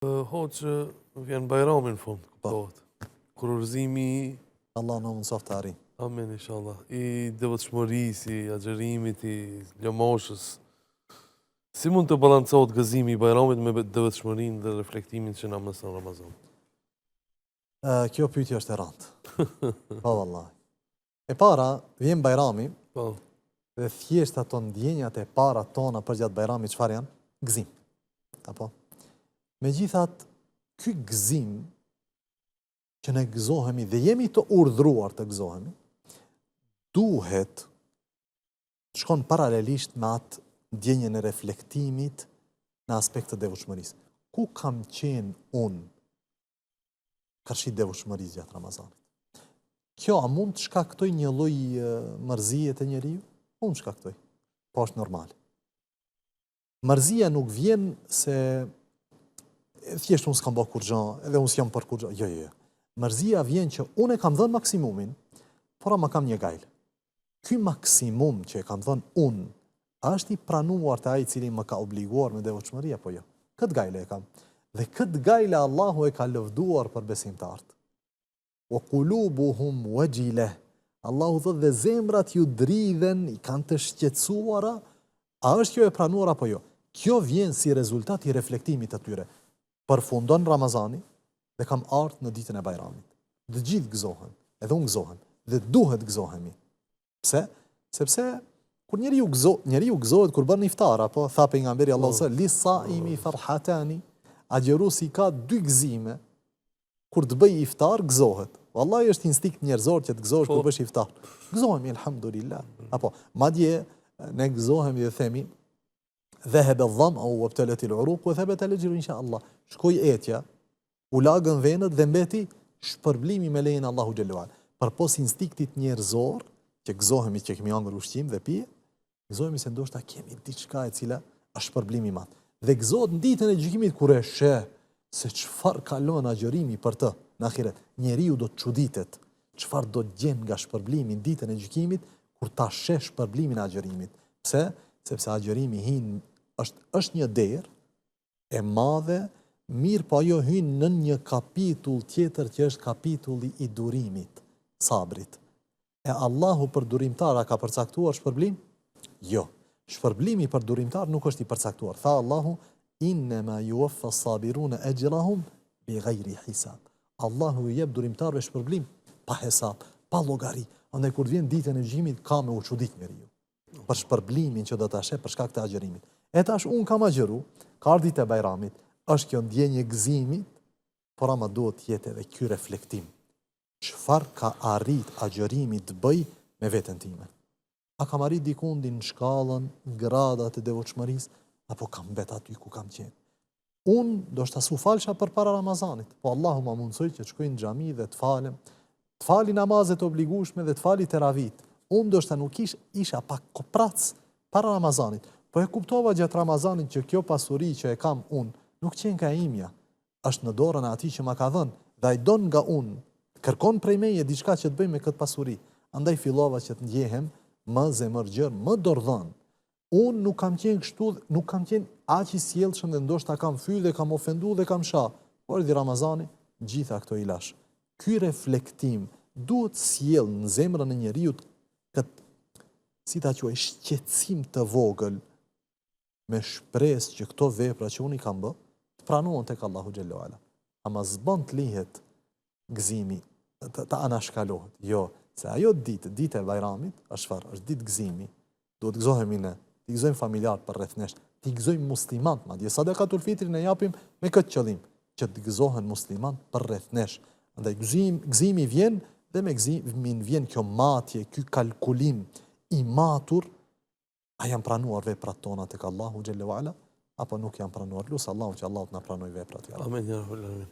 Hoqë, vjen Bajrami në fund, kuptohet. Kurorëzimi, Allah në mundësof të arrijë. amen, inshallah, i devotshmërisë, i agjerimit, i lëmoshës. Si mund të balancohet gëzimi i Bajramit me devotshmërinë dhe reflektimin që na mëson Ramazan? Kjo pyetje është e rëndë. Po vallahi. E para, vjen Bajrami Po, dhe thjesht ato ndjenjat e para tona për gjatë Bajramit çfarë janë? Gëzim. Apo? Megjithatë, ky gëzim që ne gëzohemi dhe jemi të urdhëruar të gëzohemi, duhet të shkon paralelisht me atë ndjenjen e reflektimit në aspekt të devotshmërisë. Ku kam qenë unë kërshit devotshmërisë gjatë Ramazanit? Kjo a mund të shkaktoj një lloj mërzie te njeriu? Mund të shkaktoj. Po është normale. Mërzia nuk vjen se thjesht unë s'kam bërë kur gjë, edhe unë s'jam për kur gjë. Jo. Mërzia vjen që unë e kam dhënë maksimumin, por ama kam një gajl. Ky maksimum që e kam dhënë unë, a është i pranuar të ai i cili më ka obliguar me devotshmëri apo jo? Këtë gajle e kam. Dhe këtë gajle Allahu e ka lëvduar për besimtarët. O qulubuhum wajile. Allahu thotë dhe zemrat ju dridhen, i kanë të shqetësuara, a është kjo e pranuar apo jo? Kjo vjen si rezultat i reflektimit të tyre. Përfundon Ramazani dhe kam ardhur në ditën e Bajramit. Dhe gjithë gëzohen, edhe unë gëzohem, dhe duhet gëzohemi. Pse? Sepse kur njeriu gëzohet kur bën iftar, apo tha pejgamberi Allahu sallallahu alaihi wasallam, "Lisaimi farhatani", agjeruesi ka dy gëzime. Kur të bëj iftar, gëzohet. Wallahi është instinkt njerëzor që të gëzohesh kur bësh iftar. Gëzohemi alhamdulillah. Apo madje ne gëzohemi dhe themi dhahaba adh-dham'u wabtalat al-'uruq wa thabata al-ajru inshallah. Shkoi etja, u lagën venët dhe mbeti shpërblimi me lejen e Allahu xhallahu ala. Përpos instinktit njerëzor që gëzohemi që kemi hangër ushqim dhe pije, gëzohemi se ndoshta kemi diçka e cila është shpërblimi i madh. Dhe gëzohet në ditën e gjykimit kur e sheh se çfarë kalon agjërimi për të në ahiret. Njeriu do të çuditet çfarë do të gjen nga shpërblimi në ditën e gjykimit kur ta sheh shpërblimin e agjërimit. Pse? Sepse agjërimi është një derë e madhe, mirë po ajo hyn në një kapitull tjetër që është kapitulli i durimit, sabrit. E Allahu për durimtar a ka përcaktuar shpërblim? Jo. Shpërblimi për durimtar nuk është i përcaktuar. Tha Allahu, "Innama yuwaffa as-sabiruna ajrahum bighayri hisab." Allahu i jep durimtarëve shpërblim pa hesab, pa llogari. Andaj kur vjen ditën e gjykimit ka me u çudit njeriu për shpërblimin që do ta sheh për shkak të agjërimit. E tash un kam agjëru, ka ardhur ditë e Bajramit, është kjo ndjenjë gëzimit, por ama duhet të jetë edhe ky reflektim. Çfarë ka arrit agjërimi të bëj me veten time? A kam arrit dikundin në shkallën, gradat e devotshmërisë, apo kam mbet aty ku kam qenë? Unë do shta su falsha për para Ramazanit, po Allahu ma mundsoj që të shkoj në xhami dhe të falem, të fali namazet obligueshme dhe të fali teravit. Unë do shta nuk isha pak koprac para Ramazanit, po e kuptova gjatë Ramazanit që kjo pasuri që e kam unë nuk qenë ka imja, është në dorën e atij që ma ka dhënë, dhe ai don nga unë, kërkon prej meje diçka që të bëj me këtë pasuri. Andaj fillova që të ndjehem më zemërgjër, më dordhën. Unë nuk kam qenë kështu, nuk kam qenë aq i sjellshëm dhe ndoshta kam fyr dhe kam ofendu dhe kam shah. Por di Ramazani, gjitha këto i lash. Ky reflektim duhet sjell në zemrën e njeriu këtë, si ta quaj, shqetësim të vogël, me shpresë që këto vepra që unë i kam bë, të pranohen tek Allahu xhallahu ala. Ama s'bën të lihet gëzimi, të anashkalohet. Jo, se ajo ditë e Bajramit është çfarë? Është ditë gëzimi. Duhet gëzohemi ne, të gëzojmë familjarët për rreth nesh, të gëzojmë muslimanët, madje sadakatul fitrin e japim me këtë qëllim, që të gëzohen muslimanët për rreth nesh. Andaj gëzimi vjen dhe me gëzimin vjen kjo matje, ky kalkulim i matur, a janë pranuar veprat tona tek Allahu xhallahu ala apo nuk janë pranuar? Lut Allahu që Allahu të na pranojë veprat. Amen ya rabbal alamin.